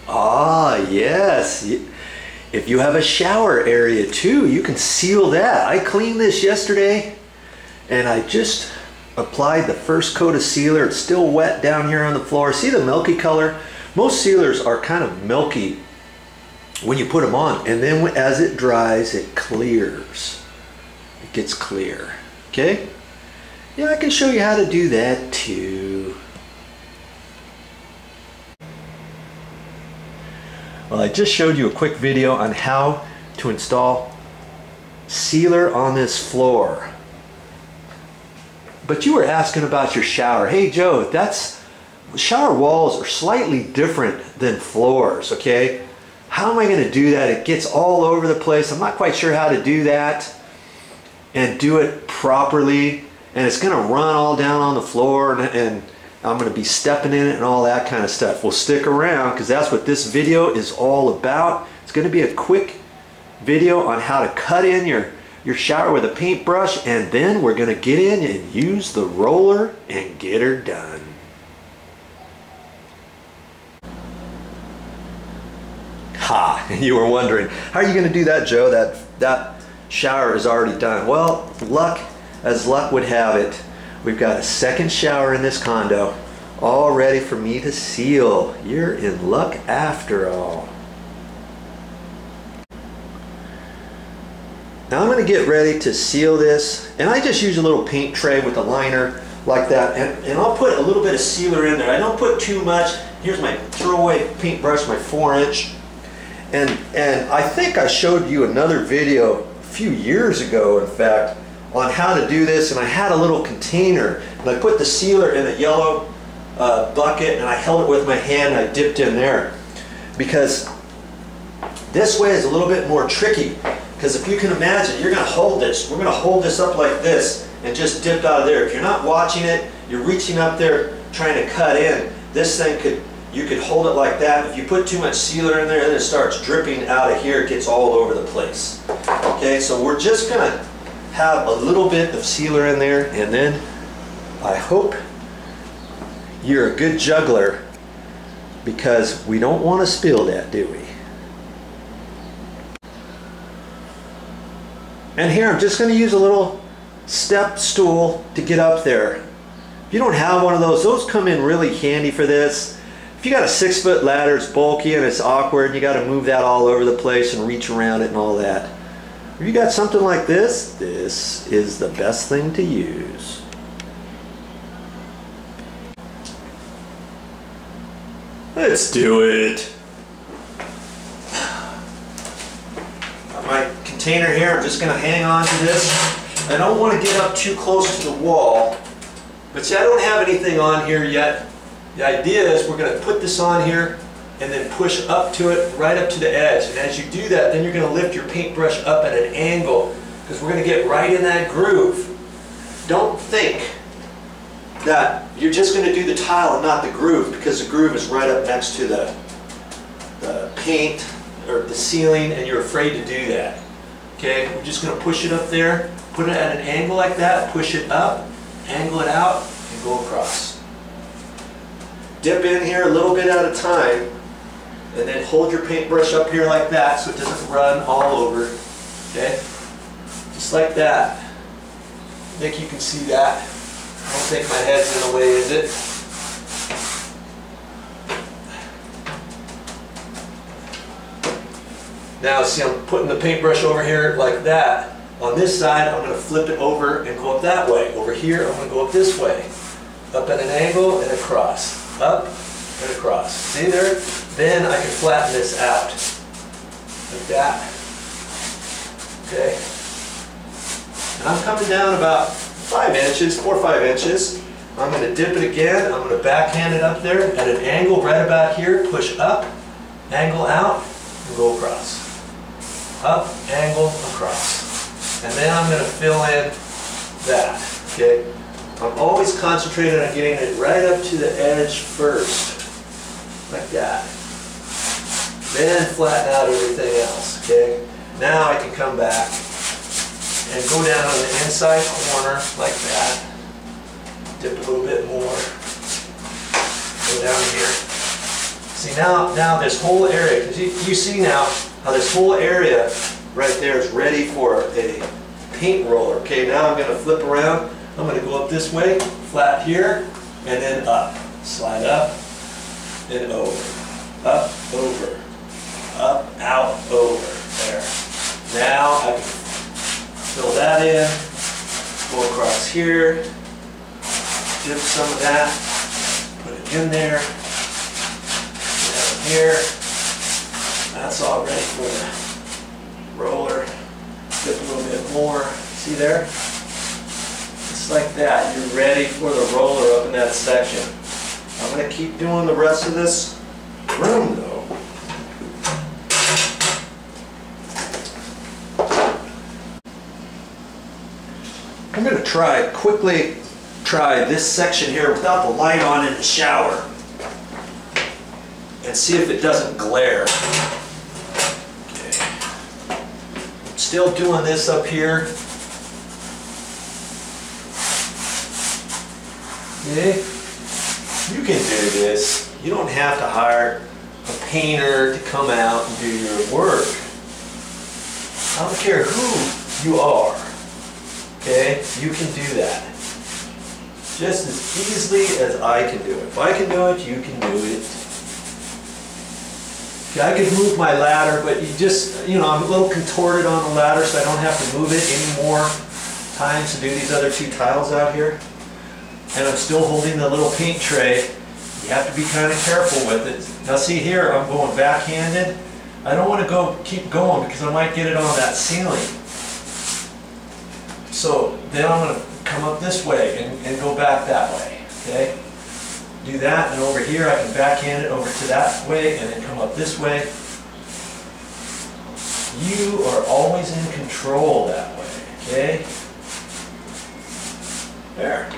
Ah, yes. If you have a shower area too, you can seal that. I cleaned this yesterday and I just applied the first coat of sealer. It's still wet down here on the floor. See the milky color? Most sealers are kind of milky when you put them on, and then as it dries, it clears. It gets clear. Okay? Yeah, I can show you how to do that too. Well, I just showed you a quick video on how to install sealer on this floor. But you were asking about your shower. Hey Joe, shower walls are slightly different than floors, okay? How am I going to do that? It gets all over the place. I'm not quite sure how to do that and do it properly. And it's going to run all down on the floor, and I'm going to be stepping in it and all that kind of stuff. Well, stick around because that's what this video is all about. It's going to be a quick video on how to cut in your shower with a paintbrush, and then we're going to get in and use the roller and get her done. Ha! You were wondering, how are you going to do that, Joe? That shower is already done. Well, as luck would have it, we've got a second shower in this condo all ready for me to seal. You're in luck after all. Now I'm going to get ready to seal this, and I just use a little paint tray with a liner like that, and I'll put a little bit of sealer in there. I don't put too much. Here's my throwaway paintbrush, my 4-inch. And I think I showed you another video a few years ago, in fact, on how to do this, and I had a little container, and I put the sealer in a yellow bucket, and I held it with my hand, and I dipped in there. Because this way is a little bit more tricky, because if you can imagine, you're going to hold this. We're going to hold this up like this and just dip out of there. If you're not watching it, you're reaching up there trying to cut in. This thing you could hold it like that. If you put too much sealer in there, then it starts dripping out of here. It gets all over the place. Okay, so we're just going to have a little bit of sealer in there, and then I hope you're a good juggler, because we don't want to spill that, do we? And here I'm just going to use a little step stool to get up there. If you don't have one of those come in really handy for this. If you got a 6-foot ladder, it's bulky and it's awkward, and you got to move that all over the place and reach around it and all that. If you got something like this, this is the best thing to use. Let's do it. Got my container here. I'm just going to hang on to this. I don't want to get up too close to the wall, but see, I don't have anything on here yet. The idea is we're going to put this on here and then push up to it, right up to the edge. And as you do that, then you're going to lift your paintbrush up at an angle, because we're going to get right in that groove. Don't think that you're just going to do the tile and not the groove, because the groove is right up next to the paint or the ceiling, and you're afraid to do that. Okay, we're just going to push it up there, put it at an angle like that, push it up, angle it out, and go across. Dip in here a little bit at a time, and then hold your paintbrush up here like that so it doesn't run all over. Okay? Just like that. I think you can see that. I don't think my head's in the way, is it? Now see, I'm putting the paintbrush over here like that. On this side, I'm going to flip it over and go up that way. Over here, I'm going to go up this way. Up at an angle and across. Up and across. See there? Then I can flatten this out. Like that. Okay. And I'm coming down about 5 inches, 4 or 5 inches. I'm going to dip it again. I'm going to backhand it up there at an angle right about here. Push up, angle out, and go across. Up, angle, across. And then I'm going to fill in that. Okay. I'm always concentrated on getting it right up to the edge first, like that. Then flatten out everything else, okay? Now I can come back and go down on the inside corner like that. Dip a little bit more. Go down here. See now this whole area, because you see now how this whole area right there is ready for a paint roller. Okay, now I'm going to flip around. I'm going to go up this way, flat here, and then up. Slide up and over. Up, over. Up, out, over. There. Now I can fill that in. Go across here. Dip some of that. Put it in there. Down here. That's all ready for the roller. Dip a little bit more. See there? Just like that. You're ready for the roller up in that section. I'm going to keep doing the rest of this room though. I'm going to quickly try this section here without the light on in the shower and see if it doesn't glare. Okay. I'm still doing this up here. Okay. You can do this. You don't have to hire a painter to come out and do your work. I don't care who you are. Okay, you can do that just as easily as I can do it. If I can do it, you can do it. Okay, I could move my ladder, but I'm a little contorted on the ladder, so I don't have to move it any more times to do these other two tiles out here. And I'm still holding the little paint tray. You have to be kind of careful with it. Now see here, I'm going backhanded. I don't want to keep going because I might get it on that ceiling. So then I'm going to come up this way and go back that way, okay? Do that, and over here I can backhand it over to that way and then come up this way. You are always in control that way, okay? There.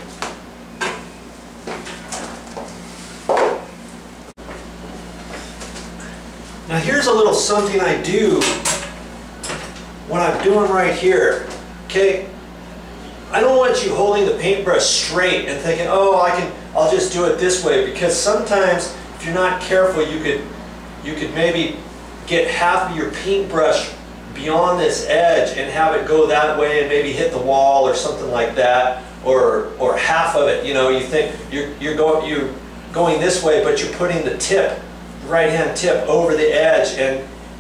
Now here's a little something I do when I'm doing right here, okay? I don't want you holding the paintbrush straight and thinking, oh, I'll just do it this way, because sometimes if you're not careful, you could maybe get half of your paintbrush beyond this edge and have it go that way and maybe hit the wall or something like that, or half of it. You think you're going this way, but you're putting the tip, the right hand tip, over the edge,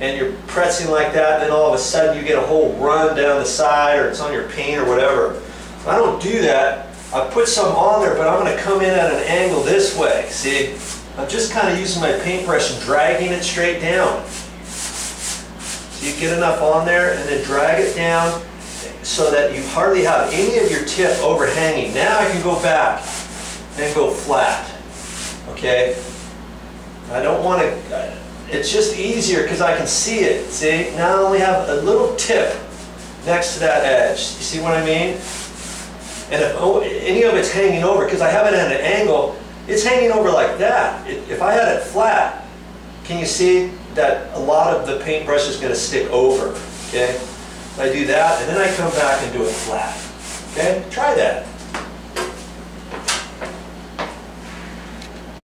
and you're pressing like that, and then all of a sudden you get a whole run down the side, or it's on your paint or whatever. I don't do that. I put some on there, but I'm going to come in at an angle this way. See? I'm just kind of using my paintbrush and dragging it straight down. So you get enough on there and then drag it down so that you hardly have any of your tip overhanging. Now I can go back and go flat. Okay? I don't want to, it's just easier because I can see it. See? Now I only have a little tip next to that edge. You see what I mean? And if any of it's hanging over, because I have it at an angle, it's hanging over like that. If I had it flat, can you see that a lot of the paintbrush is going to stick over? Okay? I do that, and then I come back and do it flat. Okay? Try that.